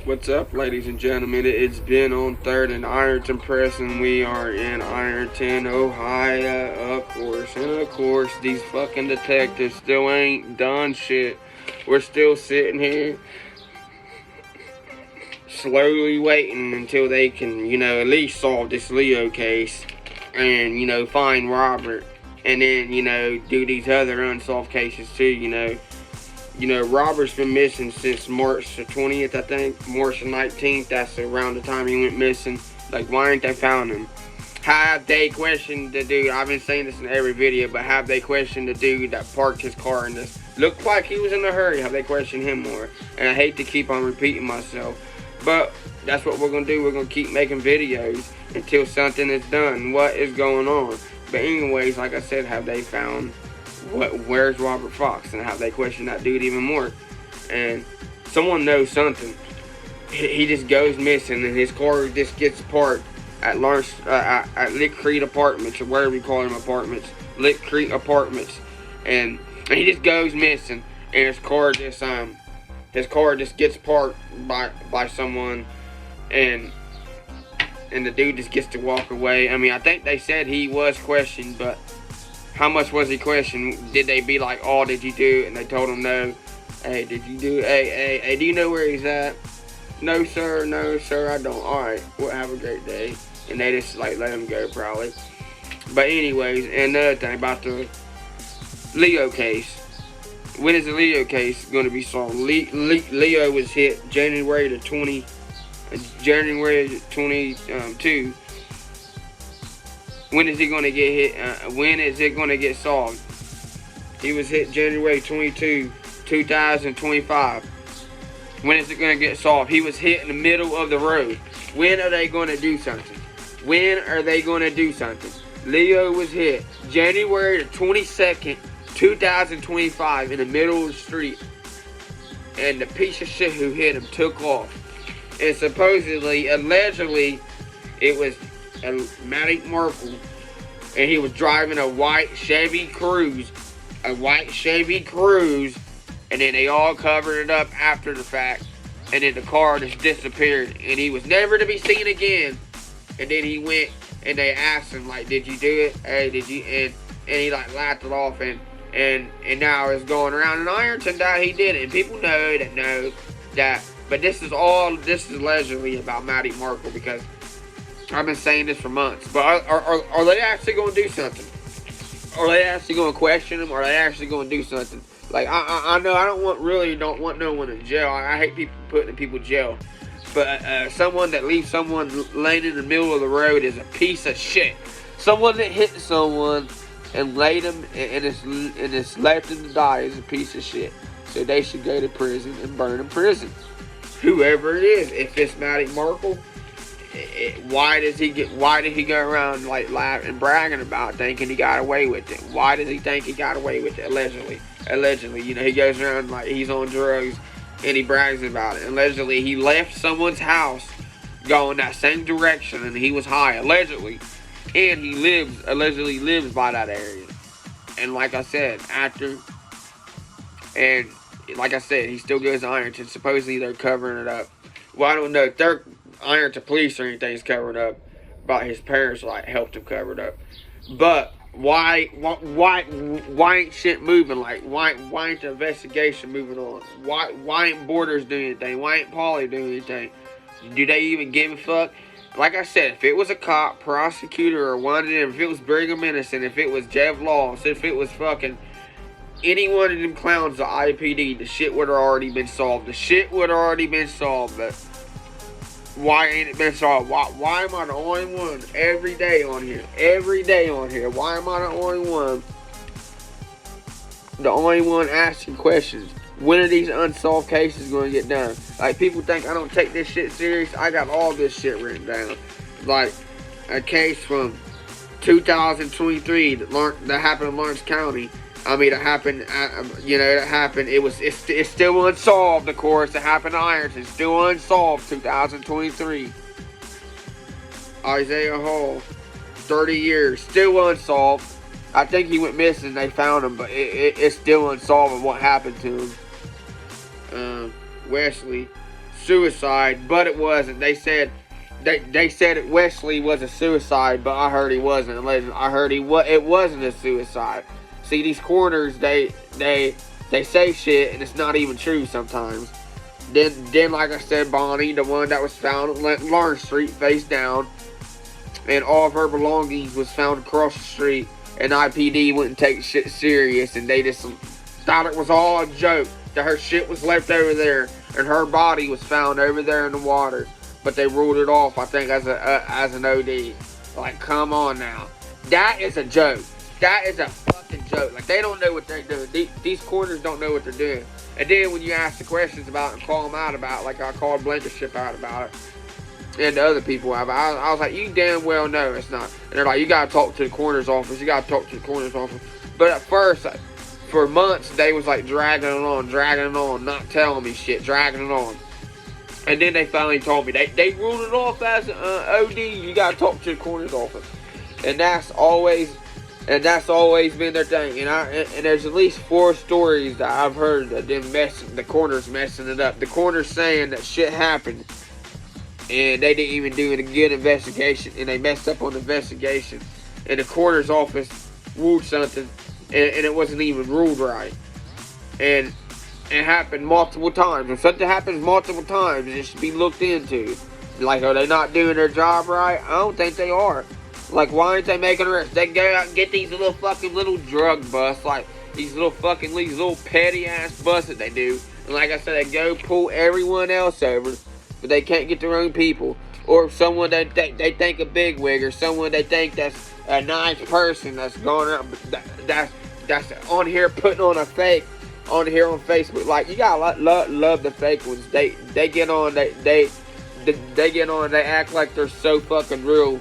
What's up, ladies and gentlemen? It's been on 3rd and Ironton Press, and we are in Ironton, Ohio, of course. And of course, these fucking detectives still ain't done shit. We're still sitting here, slowly waiting until they can, at least solve this Leo case. And, find Robert. And then, do these other unsolved cases too, Robert's been missing since March the 20th, I think. March the 19th, that's around the time he went missing. Like, why ain't they found him? Have they questioned the dude? I've been saying this in every video, but have they questioned the dude that parked his car in this? Looked like he was in a hurry. Have they questioned him more? And I hate to keep on repeating myself, but that's what we're going to do. We're going to keep making videos until something is done. What is going on? But anyways, like I said, have they found... where's Robert Fox, and have they questioned that dude even more? And someone knows something. He just goes missing, and his car just gets parked at Lick Creek Apartments, or wherever you call them, apartments, Lick Creek Apartments, and he just goes missing, and his car just gets parked by someone, and the dude just gets to walk away. I mean, I think they said he was questioned, but how much was he questioned? Did they be like, oh, did you do it? And they told him no. Hey, did you do it? Hey, do you know where he's at? No, sir, I don't. Alright, well, have a great day. And they just, like, let him go, probably. But anyways, and another thing about the Leo case. When is the Leo case going to be solved? Leo was hit January 22. When is he going to get hit? When is it going to get solved? He was hit January 22, 2025. When is it going to get solved? He was hit in the middle of the road. When are they going to do something? When are they going to do something? Leo was hit January 22nd, 2025 in the middle of the street. And the piece of shit who hit him took off. And supposedly, allegedly, it was Matty Merkel, and he was driving a white Chevy Cruze, and then they all covered it up after the fact, and then the car just disappeared, and he was never to be seen again. And then he went, and they asked him, like, did you do it? Hey, did you? And he, like, laughed it off, and now it's going around in Ironton that he did it, and people know that, but this is allegedly about Matty Merkel, because I've been saying this for months. But are they actually going to do something? Are they actually going to question him? Are they actually going to do something? Like, I know I don't want no one in jail. I hate people putting people in jail. But someone that leaves someone laying in the middle of the road is a piece of shit. Someone that hit someone and laid them and it's left them to die is a piece of shit. So they should go to prison and burn in prison. Whoever it is. If it's Matty Merkel, why did he go around like laughing and bragging about thinking he got away with it? Why does he think he got away with it? Allegedly, he goes around like he's on drugs and he brags about it. Allegedly, he left someone's house going that same direction and he was high, allegedly, and he allegedly lives by that area. And like I said, he still goes to Ironton. Supposedly they're covering it up. Well, I don't know if they're Ironton police or anything's covered up, but his parents like helped him cover it up. But why ain't shit moving? Like why ain't the investigation moving on? Why ain't Borders doing anything? Why ain't Pauly doing anything? Do they even give a fuck? Like I said, if it was a cop, prosecutor, or one of them, if it was Brigham Innocent, if it was Jeff Loss, if it was fucking any one of them clowns, the IPD, the shit would have already been solved. But why ain't it been solved? Why am I the only one every day on here? Why am I the only one asking questions? When are these unsolved cases going to get done? Like, people think I don't take this shit serious. I got all this shit written down. Like, a case from 2023 that happened in Lawrence County. I mean, it happened, it happened. It's still unsolved, of course. It happened in Ironton. Still unsolved, 2023. Isaiah Hall, 30 years. Still unsolved. I think he went missing. They found him, but it's still unsolved what happened to him. Wesley, suicide, but it wasn't. They said that Wesley was a suicide, but I heard he wasn't. I heard it wasn't a suicide. See, these coroners, they say shit and it's not even true sometimes. Then like I said, Bonnie, the one that was found on Lawrence Street face down, and all of her belongings was found across the street, and IPD wouldn't take shit serious, and they just thought it was all a joke, that her shit was left over there, and her body was found over there in the water. But they ruled it off, I think, as an OD. Like, come on now. That is a joke. That is a fucking joke. Like, they don't know what they're doing. These coroners don't know what they're doing. And then when you ask the questions about it and call them out about it, like I called Blankenship out about it, and the other people out about it, I was like, you damn well know it's not. And they're like, you gotta talk to the coroner's office. You gotta talk to the coroner's office. But at first, for months, they was like dragging it on, not telling me shit, dragging it on. And then they finally told me, they ruled it off as OD, you gotta talk to the coroner's office. And that's always been their thing. And there's at least 4 stories that I've heard that the coroner's messing it up. The coroner's saying that shit happened, and they didn't even do a good investigation, and they messed up on the investigation. And the coroner's office ruled something, and it wasn't even ruled right. And it happened multiple times. When something happens multiple times, it should be looked into. Like, are they not doing their job right? I don't think they are. Like, why aren't they making arrests? They go out and get these little drug busts, like these little petty ass busts that they do. And like I said, they go pull everyone else over, but they can't get their own people. Or someone they think a bigwig, or someone they think that's a nice person that's going out, that's on here putting on a fake on here on Facebook. Like, you gotta love the fake ones. They get on, they get on, they act like they're so fucking real,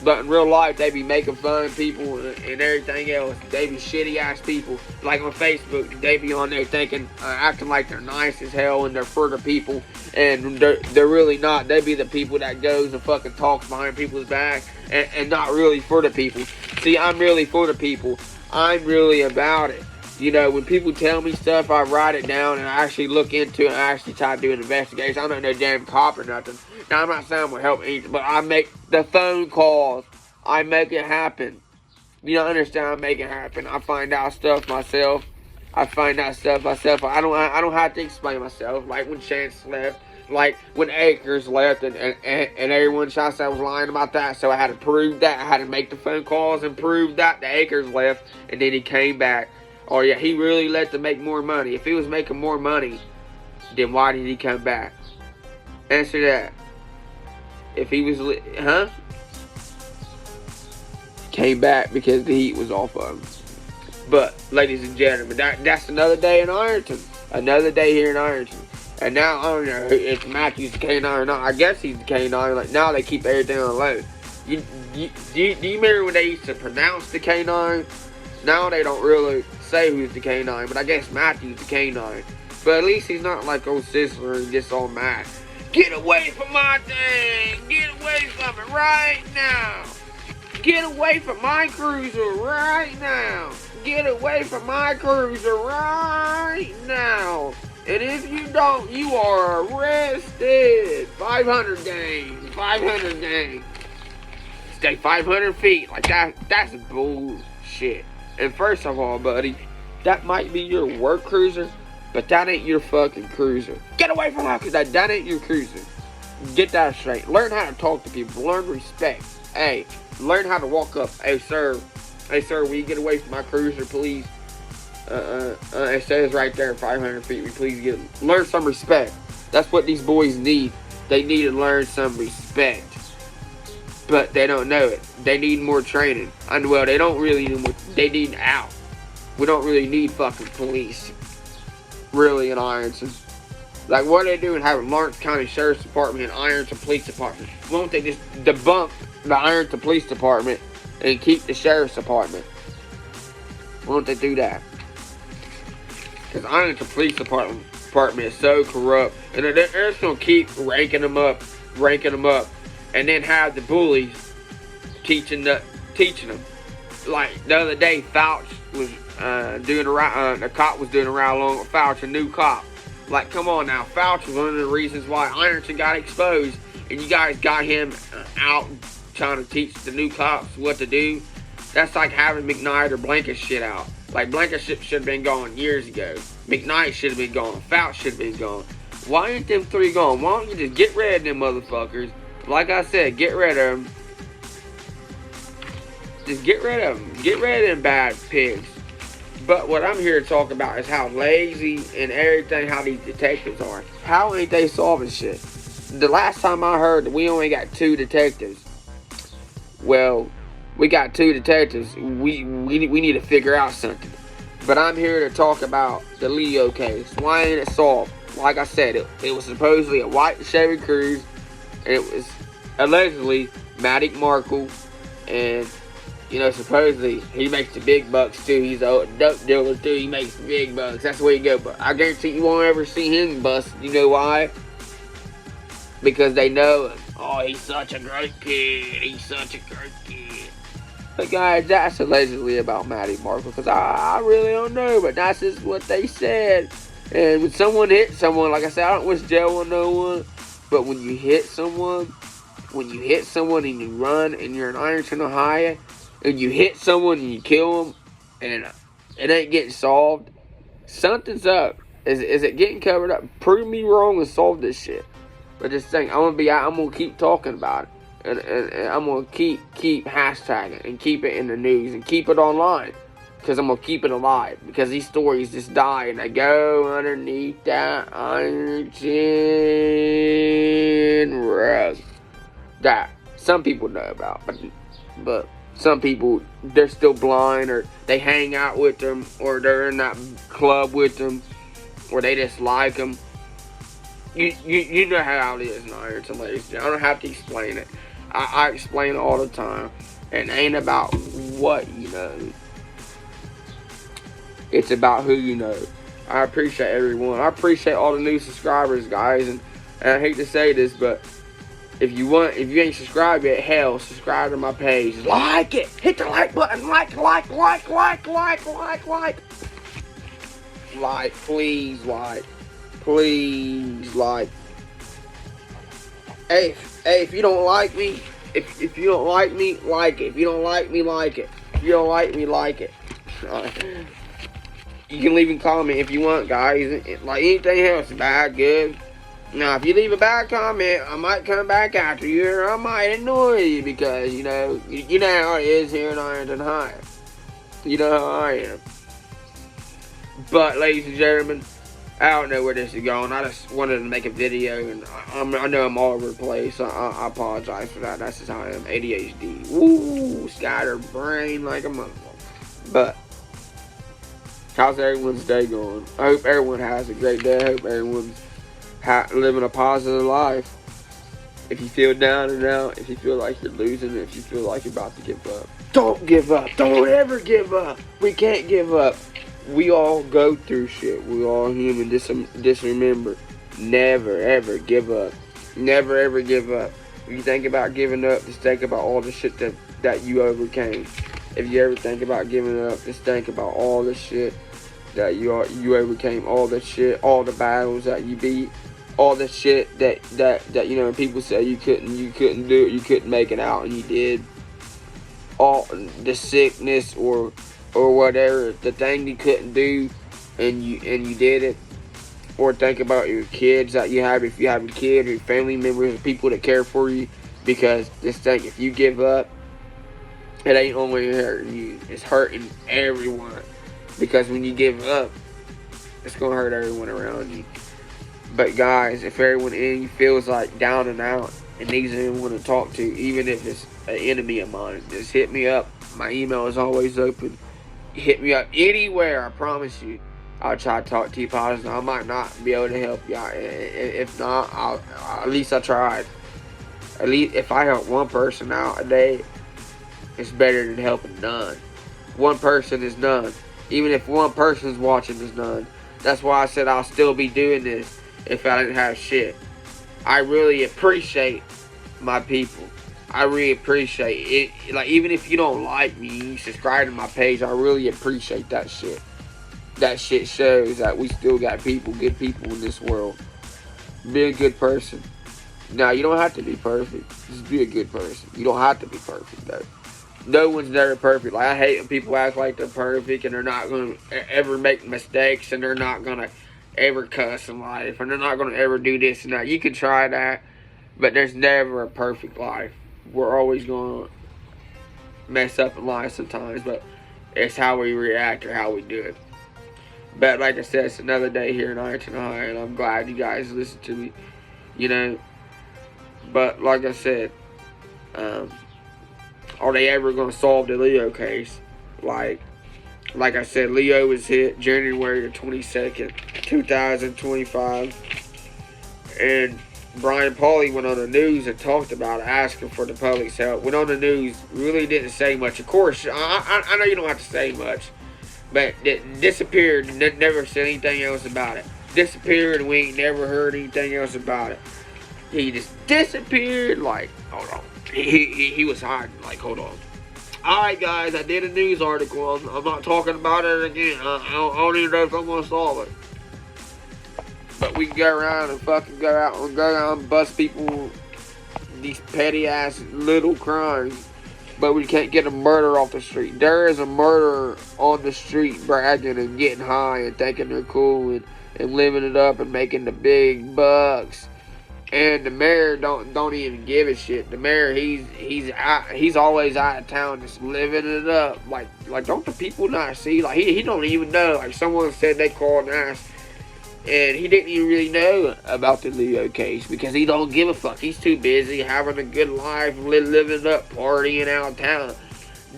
but in real life they be making fun of people and everything else. They be shitty ass people. Like on Facebook, they be on there thinking, acting like they're nice as hell and they're for the people, and they're really not. They be the people that goes and fucking talks behind people's back and not really for the people. See, I'm really for the people. I'm really about it. You know, when people tell me stuff, I write it down and I actually look into it and I actually try to do an investigation. I'm not no damn cop or nothing. Now, I'm not saying I'm going to help either, but I make the phone calls. I make it happen. You don't understand? I make it happen. I find out stuff myself. I don't have to explain myself. Like when Chance left. Like when Akers left and everyone shot said I was lying about that. So I had to prove that. I had to make the phone calls and prove that the Akers left. And then he came back. Oh yeah, he really let them make more money. If he was making more money, then why did he come back? Answer that. If he was, came back because the heat was off of him. But, ladies and gentlemen, that's another day in Ironton. Another day here in Ironton. And now, I don't know if Matthew's the K9 or not. I guess he's the K9. Like, now they keep everything on low. Do you remember when they used to pronounce the K9? Now they don't really say who's the K9, but I guess Matthew's the K9. But at least he's not like old Sisler and gets all mad. Get away from my thing! Get away from it right now! Get away from my cruiser right now! Get away from my cruiser right now! And if you don't, you are arrested! 500 gang! 500 gang! Stay 500 feet! Like that's bullshit. And first of all, buddy, that might be your work cruiser, but that ain't your fucking cruiser. Get away from that, because that ain't your cruiser. Get that straight. Learn how to talk to people. Learn respect. Hey, learn how to walk up. Hey, sir. Hey, sir, will you get away from my cruiser, please? It says right there, 500 feet. Will you please learn some respect. That's what these boys need. They need to learn some respect. But they don't know it. They need more training. And well, they don't really need more. They need out. We don't really need fucking police. Really in Ironton. Like, what are they doing having Lawrence County Sheriff's Department and Ironton Police Department? Why don't they just debunk the Ironton Police Department and keep the Sheriff's Department? Why don't they do that? Because Ironton Police Department is so corrupt. And they're just going to keep ranking them up. And then have the bullies teaching them. Like the other day, Fouch was the cop was doing a ride along with Fouch, a new cop. Like, come on now. Fouch was one of the reasons why Ironton got exposed, and you guys got him out trying to teach the new cops what to do. That's like having McKnight or Blankenship out. Like, Blankenship should have been gone years ago. McKnight should have been gone. Fouch should have been gone. Why ain't them three gone? Why don't you just get rid of them motherfuckers? Like I said, get rid of them. Just get rid of them. Get rid of them bad pigs. But what I'm here to talk about is how lazy and everything, how these detectives are. How ain't they solving shit? The last time I heard that we only got 2 detectives. Well, we got 2 detectives. We need to figure out something. But I'm here to talk about the Leo case. Why ain't it solved? Like I said, it was supposedly a white Chevy Cruze. And it was allegedly Maddie Markle. And, you know, supposedly he makes the big bucks too. He's a dope dealer too. He makes the big bucks. That's the way you go. But I guarantee you won't ever see him bust. You know why? Because they know him. Oh, he's such a great kid. He's such a great kid. But guys, that's allegedly about Maddie Markle. Because I really don't know. But that's just what they said. And when someone hits someone, like I said, I don't wish jail on no one. But when you hit someone and you run and you're in Ironton, Ohio, and you hit someone and you kill them and it ain't getting solved, something's up. Is it getting covered up? Prove me wrong and solve this shit. But just think, I'm gonna keep talking about it, and I'm gonna keep hashtagging and keep it in the news and keep it online, because I'm gonna keep it alive, because these stories just die and they go underneath that Ironton rug that some people know about, but some people, they're still blind, or they hang out with them, or they're in that club with them, or they just like them. You know how it is in Ironton, ladies. I don't have to explain it. I explain it all the time. And it ain't about what you know. It's about who you know. I appreciate everyone. I appreciate all the new subscribers, guys. And I hate to say this, but if you ain't subscribed yet, hell, subscribe to my page. Like it. Hit the like button. Like. Like, please, like. Please, like. Hey, if you don't like me, if you don't like me, like it. If you don't like me, like it. If you don't like me, like it. You can leave a comment if you want, guys. Like anything else, bad, good. Now, if you leave a bad comment, I might come back after you, or I might annoy you, because, you know how it is here in Ironton, Ohio. You know how I am. But, ladies and gentlemen, I don't know where this is going. I just wanted to make a video, and I know I'm all over the place. So I apologize for that. That's just how I am. ADHD. Woo! Scattered brain like a motherfucker. But how's everyone's day going? I hope everyone has a great day. I hope everyone's living a positive life. If you feel down and out, if you feel like you're losing, if you feel like you're about to give up, don't give up. Don't ever give up. We can't give up. We all go through shit. We all human. Just remember, never ever give up. Never ever give up. If you think about giving up, just think about all the shit that you overcame. If you ever think about giving up, just think about all the shit that you overcame. All the shit, all the battles that you beat, all the shit that you know people say you couldn't do it, you couldn't make it out, and you did. All the sickness or whatever, the thing you couldn't do, and you did it. Or think about your kids that you have, if you have a kid, or your family members, people that care for you. Because this thing, if you give up, it ain't only hurting you, it's hurting everyone. Because when you give up, it's gonna hurt everyone around you. But guys, if everyone in you feels like down and out and needs anyone to talk to, even if it's an enemy of mine, just hit me up. My email is always open. Hit me up anywhere, I promise you. I'll try to talk to you positive. I might not be able to help you out. If not, at least I tried. At least if I help one person out a day, it's better than helping none. One person is none. Even if one person's watching is none. That's why I said I'll still be doing this if I didn't have shit. I really appreciate my people. I really appreciate it. Like, even if you don't like me, you subscribe to my page, I really appreciate that shit. that shit shows that we still got people, good people in this world. Be a good person. Now, you don't have to be perfect. Just be a good person. You don't have to be perfect, though. No one's never perfect. Like, I hate when people act like they're perfect and they're not going to ever make mistakes and they're not going to ever cuss in life and they're not going to ever do this and that. You can try that, but there's never a perfect life. We're always going to mess up in life sometimes, but it's how we react or how we do it. But like I said, it's another day here in Ironton High, and I'm glad you guys listen to me, you know. But like I said, are they ever going to solve the Leo case? Like I said, Leo was hit January the 22nd, 2025. And Brian Pauly went on the news and talked about it, asking for the public's help. Went on the news, really didn't say much. Of course, I know you don't have to say much. But it disappeared and never said anything else about it. Disappeared and we ain't never heard anything else about it. He just disappeared like, hold on. He was hiding, like, hold on. Alright guys, I did a news article. I'm not talking about it again. I don't even know if I'm going to solve it. But we can go around and fucking go out and bust people, these petty ass little crimes. But we can't get a murder off the street. There is a murderer on the street bragging and getting high and thinking they're cool and living it up and making the big bucks. And the mayor don't even give a shit. The mayor he's always out of town just living it up. Like don't the people not see? Like he don't even know. Like someone said they called and asked. And he didn't even really know about the Leo case because he don't give a fuck. He's too busy having a good life, living up, partying out of town.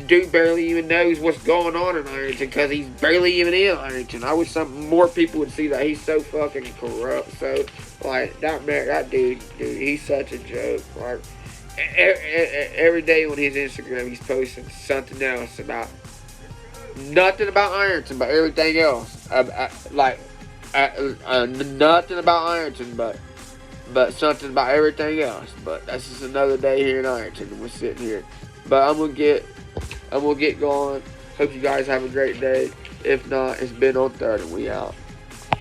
Dude barely even knows what's going on in Ironton because he's barely even in Ironton. I wish more people would see that. He's so fucking corrupt. So, like, that dude, he's such a joke. Like, every day on his Instagram, he's posting something else about, nothing about Ironton, but everything else. Nothing about Ironton, but something about everything else. But that's just another day here in Ironton, and we're sitting here. But I'm gonna get going. Hope you guys have a great day. If not, it's been on 3rd, and we out.